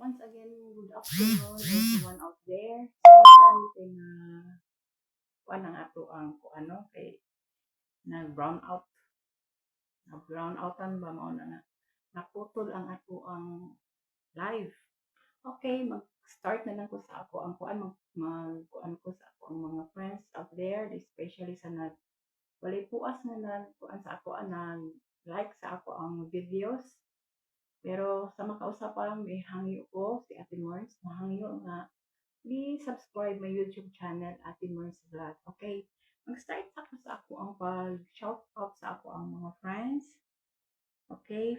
Once again, good afternoon everyone out there. So, sorry kay kuan ang ato ang ano kay na brown out, na brown outan ba mao na nga naputol ang ato ang live. Okay, mag-start na lang ko sa ako ang kuan kuan ko sa ako ang mga friends out there, especially sa walay puas nga kuan sa ako ang like sa ako ang videos. Pero sa makausapan, may hangyo ko si Ate Mars, mahangyo nga please subscribe my YouTube channel, Ate Merce Vlog. Okay? Mag-start ako sa ako ang pag-shout out sa ako ang mga friends. Okay?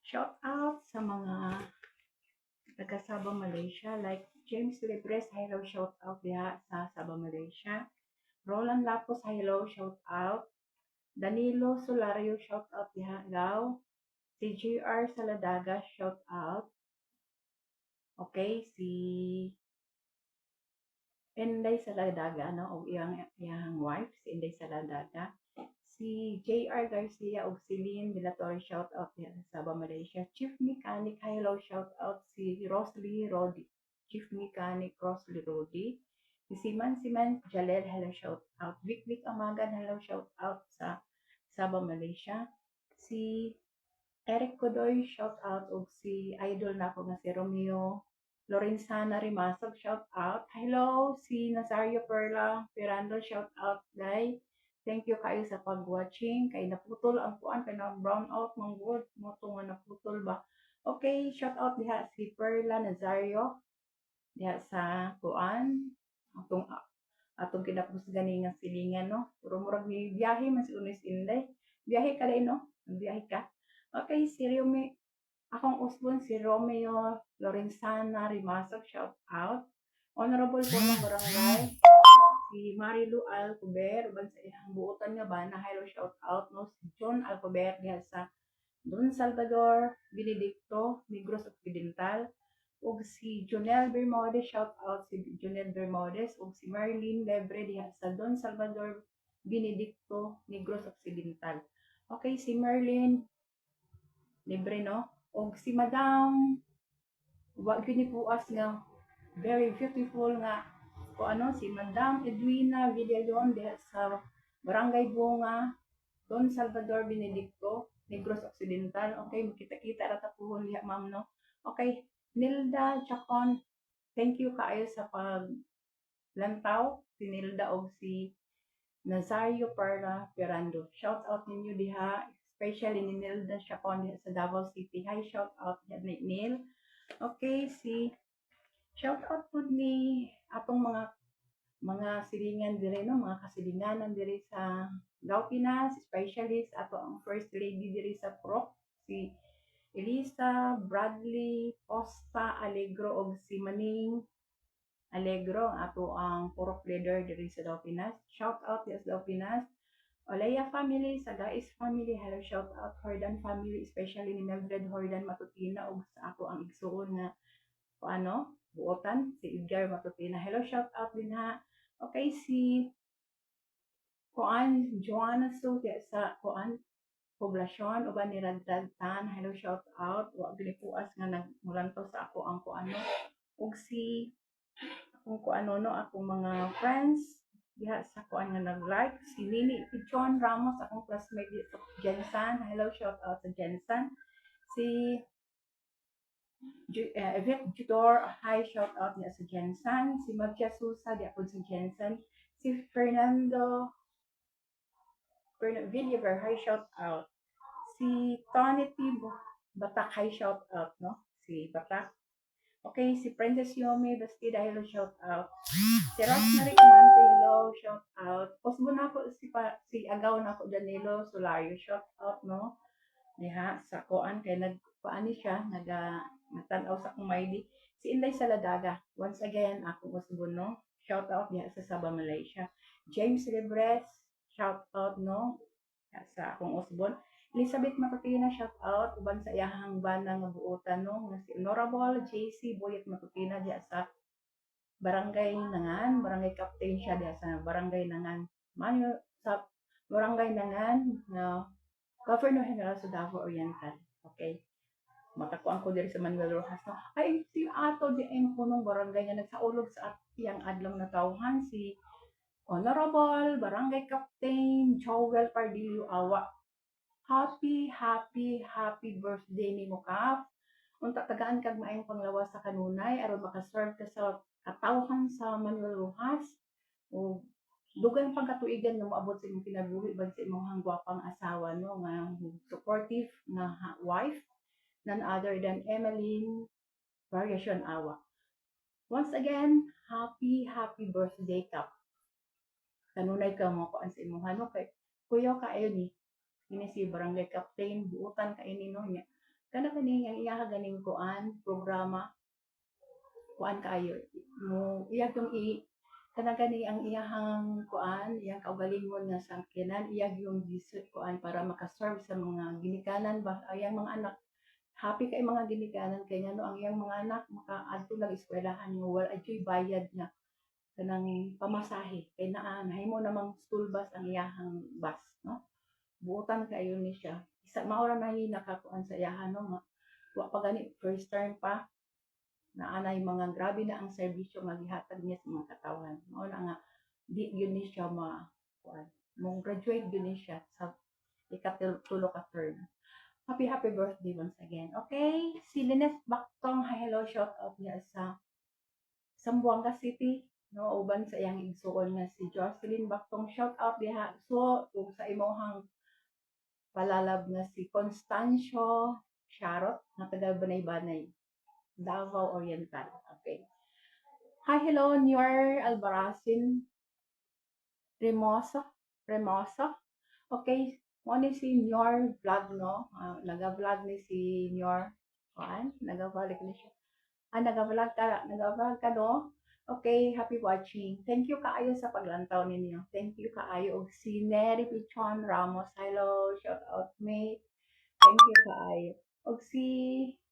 Shout out sa mga taga Sabah, Malaysia. Like James Libres, hello, shout out diha sa Sabah, Malaysia. Roland Lapos, hello, shout out. Danilo Solario, shout out diha, Gao. Si GR Saladaga, shout out. Okay, si Inday Saladaga, no, o iyang wife, si Inday Saladaga. Si J.R. Garcia o si Lynn de la Torre, shout out niya sa Sabah, Malaysia. Chief Mechanic, hello, shout out si Rosly Rodi. Chief Mechanic Rosly Rodi. Si Siman Jalel, hello, shout out. Vic Vic Amagan, hello, shout out sa Sabah, Malaysia. Si Eric Kodoy, shout out. O si idol na ako nga si Romeo Lorenzana Rimasog, shout out. Hello, si Nazario Perla Pirando, shout out, guys. Thank you kayo sa pag-watching. Kay naputol ang kuan, kay na brown out mong wood. Mo nga naputol ba. Okay, shout out diha si Perla Nazario. Diha sa kuan. Atong atong kinapusgani nga silingan, no? Pero murag ni biyahe man si Unis Inday. Biyahe ka dai, no? Biyahe ka. Okay, si Rumi, akong usbon si Romeo Lorenzana Rimasog, shout out. Honorable po ng barangay, si Marilu Alcober, uban sa iyang buotan nga ba na hello, shout out, no? Si John Alcober diha sa Don Salvador, Benedicto, Negros Occidental, ug si Jonel Bermudez, shout out si Jonel Bermudez, ug si Marlene Lebre diha sa Don Salvador, Benedicto, Negros Occidental. Okay, si Marlene Libre, no? O si Madam, wag ginipuas nga, very beautiful nga, o ano, si Madam Edwina Villalon diha sa Barangay Bunga, Don Salvador Benedicto, Negros Occidental. Okay, makita-kita rata po diha, ma'am, no? Okay, Nilda Chacon, thank you kaayo sa paglantaw, si Nilda o si Nazario Perla Ferrando. Shout out ninyo diha, especially ni Nilda Chacon diha sa Davao City. Hi, shout out diha ni Neil. Okay, shout out po ni atong mga silingan dire, no, mga kasilinganan dire sa Gao Pinas, especially sa ato ang first lady dire sa Proc, si Elisa Bradley Costa Alegro og si Maning Alegro, ang ato ang Purok leader dire sa Gao Pinas. Shout out sa Gao Pinas. Olaya family, Sagais family, hello, shout out. Hordan family, especially ni Mildred Hordan Matutina ug sa ako ang igsuon nga ano, buotan, si Edgar Matutina. Hello, shout out din ha. Okay, si Kuan Joanna Su sa Kuan poblasyon uban ni Ragdagtan. Hello, shout out. Wa gilipuas nga nagmulanto sa ako ang kuano. Ug si akong kuano, no, akong mga friends diha sa kuan nga nag-like, si Nini Pichon Ramos, akong classmate dito sa Jensan. Hello, shout out sa Jensan. Si Yvette Judor, hi, shout out niya sa Jensan. Si Maggia Susa, di ako sa Jensan. Si Fernando Villaver, hi, shout out. Si Tony T. Batak, hi, shout out, no? Si Batak. Okay, si Princess Yomi Bastida, hello, shout out. Si Rosemary Amante, hello, shout out. Posbo na ako si Agaw na ako Danilo Solario, shout out, no? Diha sa kuan kay nagpaani siya, nagtanaw sa akong maydi. Si Inday Saladaga, once again, ako usbon, no? Shout out diha sa Sabah, Malaysia. James Libres, shout out, no? Sa akong usbon. Elizabeth Matutina, shout out uban sa iyahang bana nga buotan, no, nga si Honorable JC Boyet Matutina diha sa Barangay Nangan, Barangay Captain siya diha sa Barangay Nangan. Mayo sa Barangay Nangan nga Governor General sa Davao Oriental. Okay. matakuan ko diri sa Manuel Rojas no. Ay si ato di ang punong barangay nga nagsaulog sa iyang adlong natawhan si Honorable Barangay Captain Joel Pardillo Awa. Happy, happy, happy birthday ni mo, Kap. Unta tagaan kag maayong panglawas sa kanunay aron makaserve ka sa katawhan sa Manuel Rojas. O dugang pagkatuigan nga moabot sa imong kinabuhi bag sa imong hangwapang asawa no nga supportive nga wife none other than Emeline Variation Awa. Once again, happy, happy birthday, Kap. Kanunay ka mo ko sa imong hanok kay kuya ka ayo ni ini si barangay captain buutan ka ini no niya kana kani ang iya ganing kuan programa kuan kaayo mo iya yung kana gani ang iyahang kuan iyang kaugalingon nga sangkinan iya yung visit kuan para makaserve sa mga ginikanan ba ayang mga anak happy kay mga ginikanan kay ngano ang iyang mga anak makaadto lang eskwelahan nga wala adtoy bayad nga kanang pamasahe kay naa nahimo namang school bus ang iyahang bus no buotan kayo ni siya isa maura na ni nakakuan sa iyahan no nga wa pa gani first term pa naanay mga grabe na ang serbisyo nga gihatag niya sa mga katawhan mao na nga di yun ni siya ma kuan mong graduate yun ni siya sa ikatulo ka term. Happy happy birthday once again. Okay, si Lynette Baktong, hi, hello, shout out niya sa Zamboanga City, no, uban sa iyang igsuon nga si Jocelyn Baktong, shout out diha. So, ug sa imong palalab nga si Constancio Charot, na taga Banay-Banay, Davao Oriental. Okay. Hi, hello, Nior Albarazin Remoso. Remoso. Okay, mo ni si Nior vlog, no? Naga-vlog ni si Nior. Kuan, naga-vlog ni siya. Nag-vlog ka, no? Okay, happy watching. Thank you kaayo sa paglantaw ninyo. Thank you kaayo. Og si Neri Pichon Ramos, hello, shout out mate. Thank you kaayo. Og si,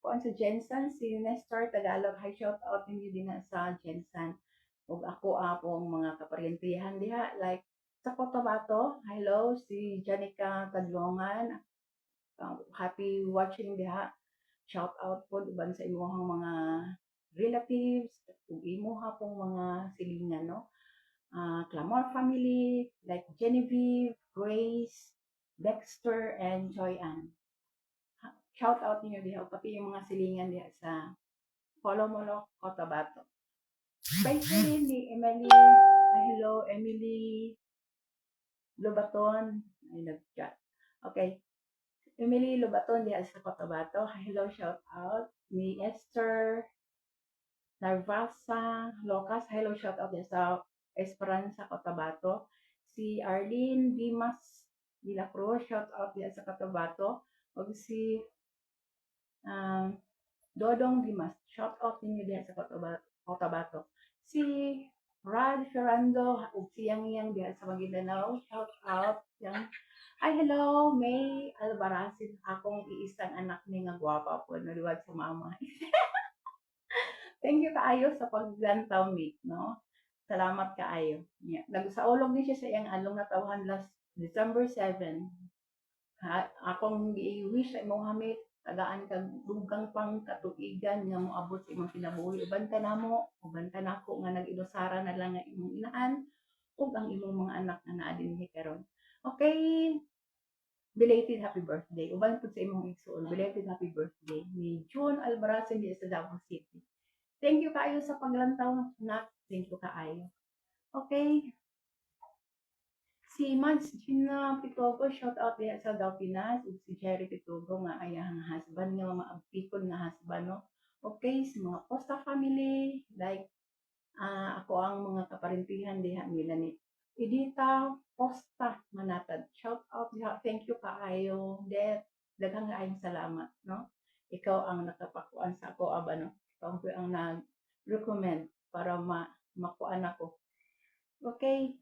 kuan sa Jensen, si Nestor Tagalog, hi, shout out ninyo din sa Jensen. Og ako apong mga kaparyentihan diha, like, sa Cotabato, hello, si Janica Tadlongan, happy watching diha. Shout out po uban sa imong mga relatives ug imuha pong mga silingan no. Clamor family like Genevieve, Grace, Dexter and Joyanne. Shout out niyo diha pati yung mga silingan diha sa Polomolo, Cotabato. Especially ni Emily, hello Emily Lobaton, ay nag-chat. Okay, Emily Lobaton diha sa Cotabato. Hello, shout out. Ni Esther Narvasa Locas. Hello, shout out diha sa Esperanza, Cotabato. Si Arlene Dimas de la Cruz, shout out diha sa Cotabato. O si Dodong Dimas, shout out ninyo diha sa Cotabato. Si Rad Ferrando, ug siyang diha sa Maguindanao, shout out. Yang ay, hello, May Albarazin, akong iisang anak ni nga gwapa po, naliwag sa mama. Thank you kaayo sa paglantaw, Mick, no? Salamat kaayo. Yeah. Nagsaulog din siya sa iyang along natawhan last December 7. Akong i-wish sa imong hamit, tagaan kag dugang pang katuigan nga moabot sa imong kinabuhi. Uban ka namo, uban ka nako nga nag-inusara na lang nga imong inahan, ug ang imong mga anak nga naa dinhi karon. Okay, belated happy birthday. Uban po sa imong igsoon, belated happy birthday ni June Albarazin di sa Davao City. Thank you kaayo sa paglantaw na. Thank you kaayo. Okay. Si Mads Gina Pitogo, shout out diha sa Davao Pinas. Ug si Jerry Pitogo nga ayahang husband nga maabtikon nga husband no. Okay, sa mga Costa family, like ako ang mga kaparintihan diha nila ni Edita Costa Manatad. Shout out diha. Thank you kaayo. Daghang kaayong salamat, no? Ikaw ang nakapakuan sa ako aba no. Ikaw ang nag-recommend para makuan ako. Okay.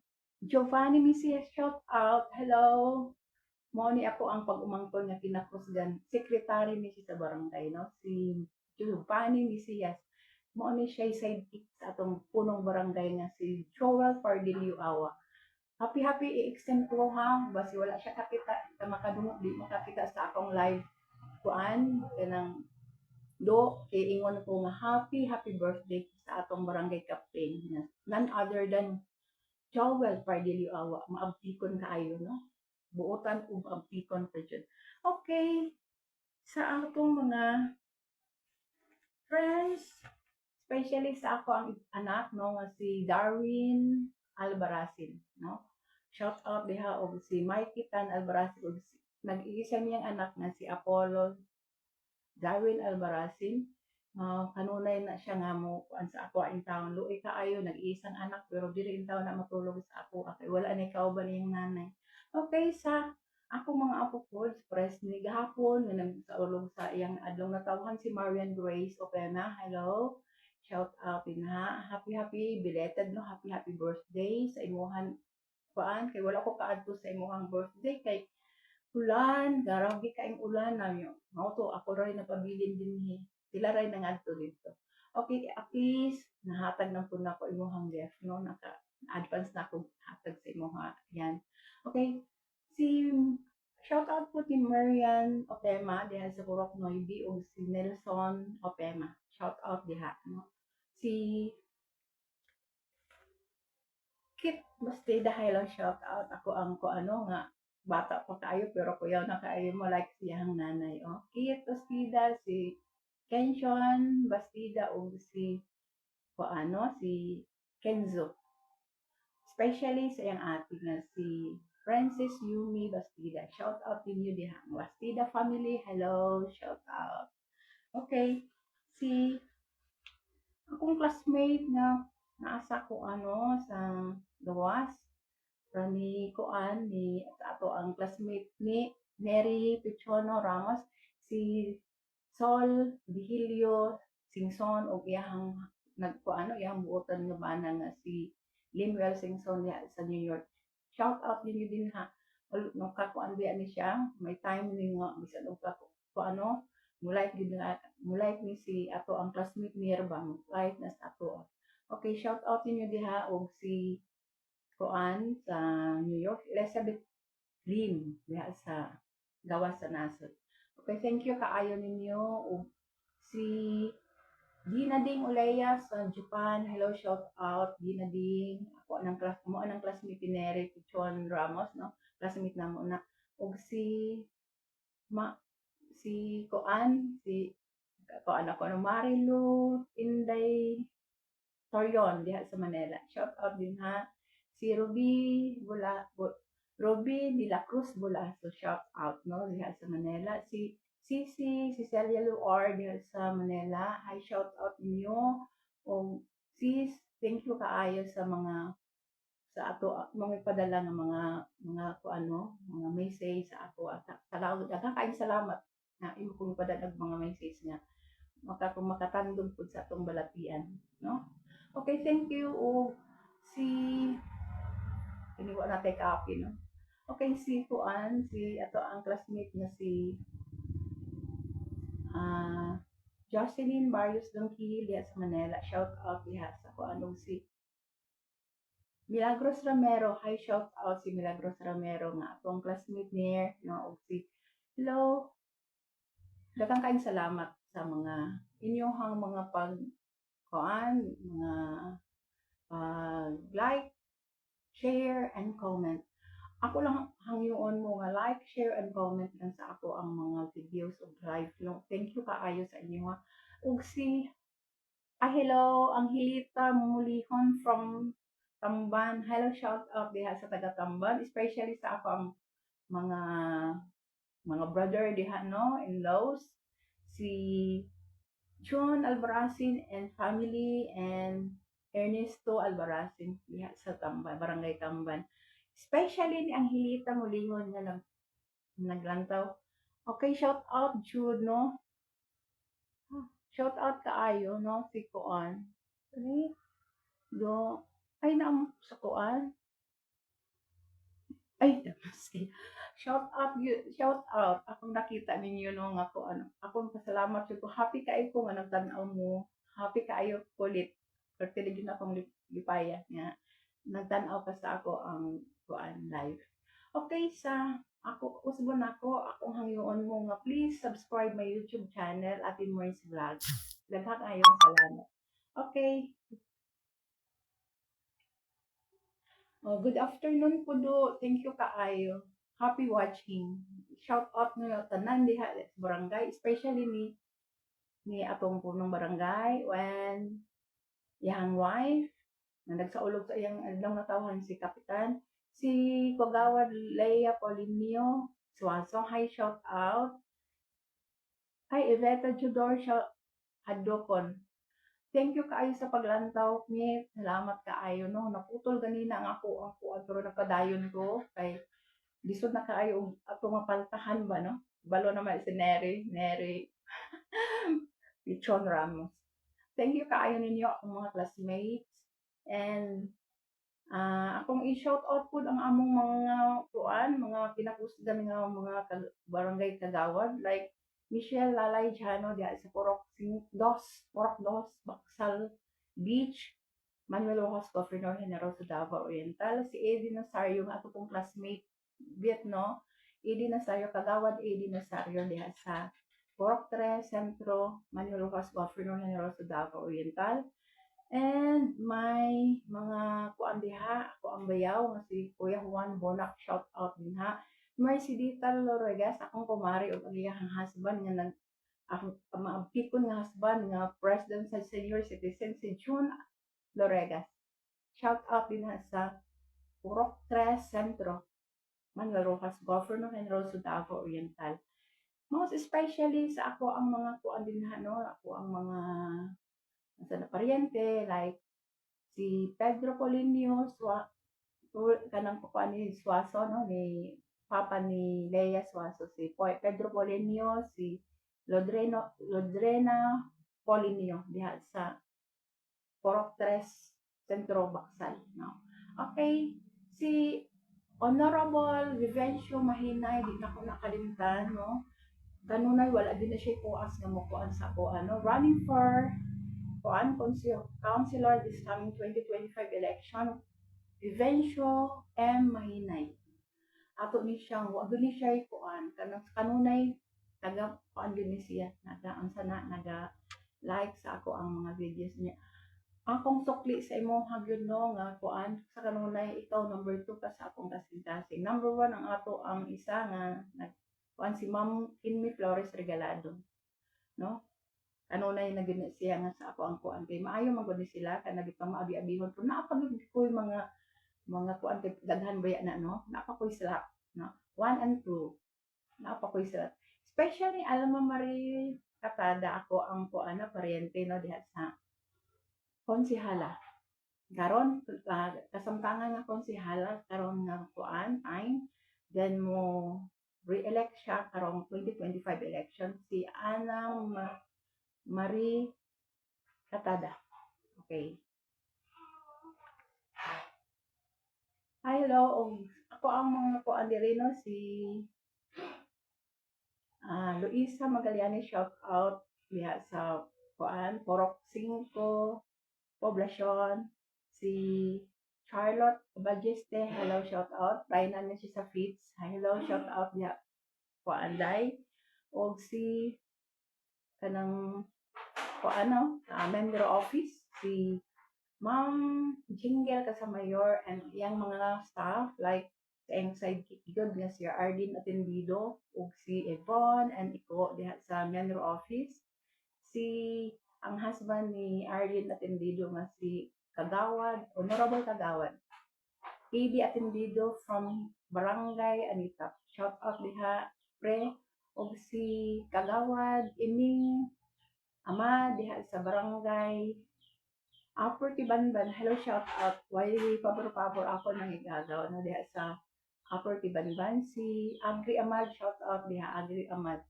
Giovanni Misias, shout out. Hello. Mo ni ako ang pag-umangton nga kinakusgan. Secretary ni siya sa barangay, no? Si Giovanni Misias. Mo ni siya sidekick sa atong punong barangay nga si Joel Pardillo Awa. Happy i-extend ko ha. Basi wala siya kakita. Makadungog di makakita sa akong live kuan kanang Do kay ingon ko nga happy birthday sa atong barangay captain nga none other than Joel Pardilio-Awa. Maabtikon kaayo, no? Buotan ug maabtikon pa dyan. Okay, sa atong mga friends, especially sa ako ang anak, no, nga si Darwin Albarazin, no? Shout out diha og si Mikey Tan Albarazin og nag-iisa niyang anak nga si Apollo Darwin Albarazin. Kanunay na siya nga mo kuan sa ako in town. Luoy kaayo nag-iisang anak pero diri in town na matulog sa ako. Okay, wala ni kauban niyang nanay. Okay, sa ako mga apo ko, express ni gahapon nga nagsaulog sa iyang adlong natawhan si Marian Grace Opena. Hello. Shout out din ha. Happy belated no. Happy birthday sa imuhan kuan kay wala ko kaadto sa imuhang birthday kay ulan, grabe kaing ulan namin. Mao to ako ray napabilin dinhi. Sila ray nangadto dito. Okay, at least nahatag na po na ko imuhang gift no naka advance na ako hatag sa imuha. Yan. Okay. Si shout out po kay Marian Opema diha sa Purok Noibi o si Nelson Opema. Shout out diha no. Si Kit Bastida hello shout out ako ang ko ano nga bata pa kaayo pero kuyaw na kaayo mo like siyang nanay. Oh. Kit Bastida, si Kenshon Bastida o si ko ano si Kenzo. Especially sa iyang ate nga si Francis Yumi Bastida. Shout out din you diha. Bastida family, hello, shout out. Okay. Si akong classmate nga naasa ko ano sa gawas ni Kuan ni sa ato ang classmate ni Mary Pichono Ramos si Sol Vigilio Singson o iyang nagkuano iyang buotan nga bana nga si Linwell Singson ya sa New York. Shout out din din ha. Nung kakuan biya ni siya, may time ni nga bisan og ano mulait ni si ato ang classmate ni Herba, mulait na sa ato. Okay, shout out ninyo diha og si Kuan sa New York, Elizabeth Lim diha sa gawas sa nasod. Okay, thank you kaayo ninyo og si Dina Ding Uleya sa Japan. Hello, shout out Dina Ding. Ako anang classmate ni Neri Pichon Ramos, no? Classmate na mo na. Og si ma si Koan, si Koan ako no Marilu Inday Torion diha sa Manila. Shout out din ha. Si Ruby de la Cruz Bulaso. Shout out no diha sa Manila. Si Celia Luar diha sa Manila. Hi, shout out ninyo. O sis, thank you kaayo sa mga sa ato mga ipadala ng mga mga message sa ato at salamat kaayong salamat na imo kong ipadala mga message nga makatandog pud sa atong balatian no. Okay, thank you. O si iniwa na take copy no. Okay, si Kuan, si ato ang classmate na si Jocelyn Barrios Dongkihil diha sa Manila. Shout out diha sa kuanong si Milagros Ramero. Hi, shout out si Milagros Ramero nga atong classmate niya no og si hello. Daghang kaayong salamat sa mga inyong mga mga like, share, and comment. Ako lang hangyoon mo nga like, share, and comment lang sa ako ang mga videos of live. No? Thank you kaayo sa inyo ha. Ug si hello, ang Hilita Mulihon from Tamban. Hello, shout out diha sa taga Tamban, especially sa ako ang mga brother diha no in laws si John Albarazin and family and Ernesto Albarazin diha sa Tamban, Barangay Tamban. Especially ni Angelita Mulihon nga naglantaw. Okay, shout out Jude no. Shout out kaayo no si Kuan. Do ay na sa Kuan. Ay, shout out. Akong nakita ninyo no nga ko Akong pasalamat ko. Happy kaayo ko nga nagtan-aw mo. Happy kaayo kulit. Pero din akong lipaya nga nagtan-aw ka sa ako ang kuan live. Okay, sa ako usbon ako, akong hangyoon mo nga please subscribe my YouTube channel, Ate Maurice Vlog. Daghang kayong salamat. Okay. Oh, good afternoon po do. Thank you kaayo. Happy watching. Shout out nyo tanan diha sa barangay, especially ni atong punong barangay when yang wife na nagsaulog sa iyang adlaw na tawhan si Kapitan si Kagawad Leia Polinio Suaso. Hi, shout out. Hi, Iveta Judor, shout hadlokon. Thank you kaayo sa paglantaw ni. Salamat kaayo no. Naputol ganina ang ako pero nakadayon ko kay lisod na kaayo og ato mapaltahan ba no. Balo naman si Neri Pichon Ramos. Thank you kaayo ninyo akong mga classmates and akong i-shout out po ang among mga mga kinakusgan nga mga barangay kagawad like Michelle Lalay Jano diha sa Porok Dos, Baksal Beach, Manuel Rojas, Governor Generoso Davao Oriental, si Eddie Nazario nga ato pong classmate Vietno, Eddie Nazario Kagawad, Eddie Nazario diha sa Porok 3 Centro, Manuel Rojas, Governor Generoso Davao Oriental. And may mga kuan diha, ako ang bayaw nga si Kuya Juan Bonac, shout out din ha. May si Dita Loregas, akong kumari og ang iyang husband nga akong maabtikon nga husband nga president sa senior citizen si June Loregas. Shout out din ha sa Purok 3 Centro, Manuel Rojas, Governor General Davao Oriental. Most especially sa ako ang mga kuan din ha no, ako ang mga sa pariente like si Pedro Polinio kanang kuan ni Suaso no ni papa ni Leia Suaso si Pedro Polinio, si Lodrena Polinio diha sa Porok 3 Centro Baksal no. Okay, si Honorable Vivencio Mahinay di na ko nakalimtan no. Kanunay wala din na siya puas nga mo kuan sa ko ano running for kuan councilor this coming 2025 election. Vivencio M. Mahinay. Ato ni siyang wag ni siya kuan kanunay taga kuan din siya naga ang sana naga like sa ako ang mga videos niya. Akong sukli sa imo hagyod no nga kuan sa kanunay ikaw number 2 ka sa akong kasing-kasing. Number 1 ang ato ang isa nga kuan si Ma'am Inmi Flores Regalado. No? Kanunay na gani siya nga sa ako ang kuan kay maayo man gud sila kana bitang maabi-abihon pero naapagid ko mga kuan kay daghan baya na no napakoy sila no 1 and 2 napakoy sila especially Alma Marie Katada ako ang kuan na paryente no diha sa konsehala karon kasamtangan nga konsehala karon nga kuan time then mo re-elect siya karong 2025 election si Ana Marie Katada. Okay. Hello, ako ang mga kuan diri no si Luisa Magallanes, shout out diha sa kuan Porok 5 Poblacion. Si Charlotte Bajeste, hello, shout out. Rainan na siya sa Fits, hello, shout out diha kuan day. O si kanang kuan member office si Ma'am Jingle Casamayor and yang mga staff like sa iyang sidekick yun nga si Arlene Atendido ug si Yvonne and Iko diha sa Menro office. Si ang husband ni Arlene Atendido nga si Kagawad, Honorable Kagawad. PD Atendido from Barangay Anita. Shout out diha pre ug si Kagawad Ining Ama diha sa Barangay Upper Tibanban, hello, shout out. Why pabor-pabor ako nang igagaw na diha sa Upper Tibanban. Si Agri Amad, shout out diha Agri Amad.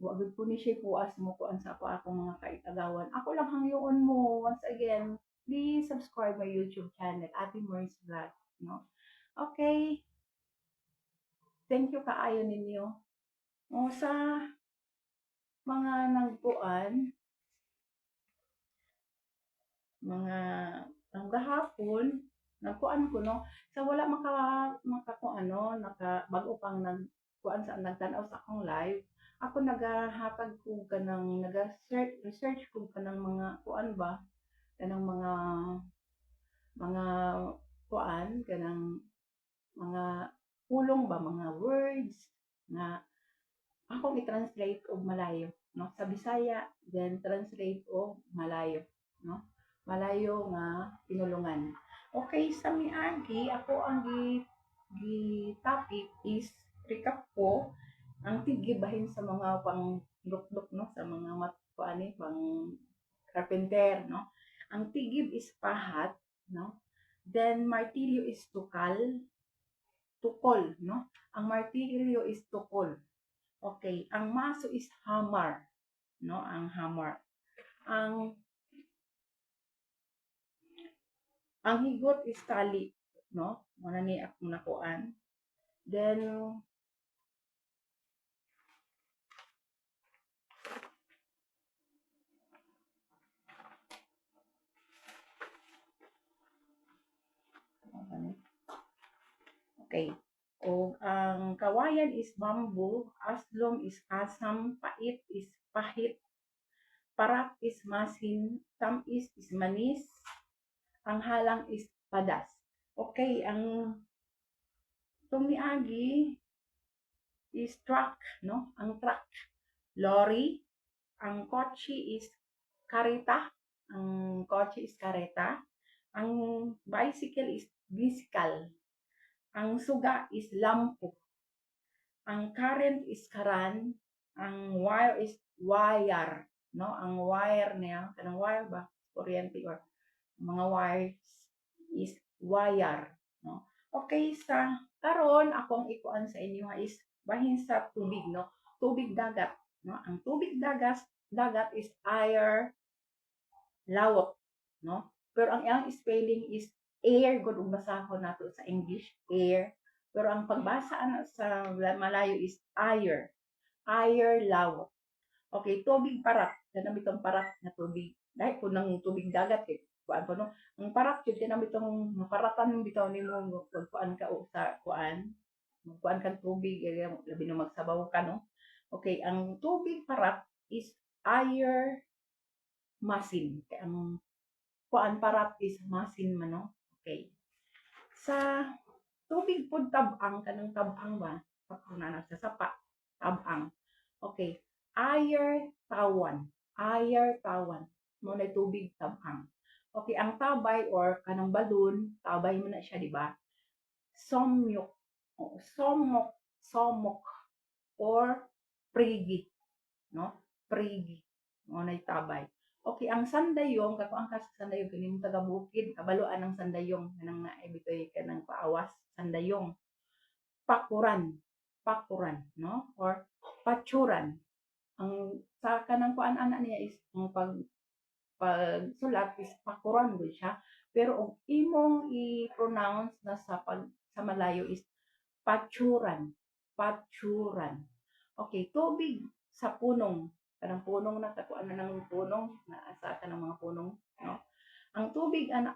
Wag po ni siya puas mo kuan sa akong mga kaitagawan. Ako lang hangyoon mo. Once again, please subscribe my YouTube channel, Ate Maurice Vlog. No? Okay. Thank you kaayo ninyo. O sa mga nagpuan, mga ang gahapon nagkuan ko no sa wala maka ano naka bago pang nagkuan sa nagtanaw sa akong live ako nagahatag ko kanang research ko kanang mga kuan ba kanang mga kuan kanang mga pulong ba mga words nga akong i-translate og Malayo no sa Bisaya then translate og Malayo no Malayo nga pinulungan. Okay, sa miagi ako ang gi topic is recap ko ang tiggibahin sa mga pang lukluk no sa mga kuani pang carpenter no. Ang tigib is pahat no. Then martilyo is tukol no. Ang martilyo is tukol. Okay, ang maso is hammer no, ang hammer. Ang higot is tali no. Muna ni akong nakuan. Then okay. O ang kawayan is bamboo, aslom is asam, pait is pahit, parak is masin, tamis is manis, ang halang is padas. Okay, ang tumiagi is truck, no? Ang truck, lorry, ang kotse is kareta, ang kotse is kareta, ang bicycle is bicycle, ang suga is lampo, ang current is karan, ang wire is wire, no? Ang wire niya, kanang wire ba? Kuryente or mga wires is wire, no? Okay, sa karon akong ikuan sa inyo is bahin sa tubig, no? Tubig dagat, no? Ang tubig dagat is air lawok, no? Pero ang iyang spelling is air, good ug basahon nato sa English, air. Pero ang pagbasa sa Malayo is air lawok. Okay, tubig parak, kanang bitong parak na tubig. Dahil po ng tubig dagat eh. Kuan po no. Ang parak jud kanang bitong maparatan bitaw nimo kuan ka o sa kuan. Kuan kan tubig labi na magsabaw ka no. Okay, ang tubig parak is air masin. Kaya ang kuan parak is masin man no. Okay. Sa tubig pod tabang kanang tabang ba? Pakunanan sa sapa. Tabang. Okay. Ayer tawan. Ayer tawan. Muna tubig tabang. Okay, ang tabay or kanang balloon, tabay mo na siya, di ba? Somyok. Somok or prigi, no? Prigi. Muna tabay. Okay, ang sandayong, kako ang sa sandayong kaning taga bukid, kabaluan ng sandayong kanang naibitoy kanang paawas sandayong. Pakuran, no? Or patsuran. Ang sa kanang kuan ana niya is ang pagsulat is pakuran gud siya pero og imong i-pronounce na sa Malayo is patsuran okay tubig sa punong kanang punong na kakuan na ng punong na sa kanang mga punong no ang tubig ana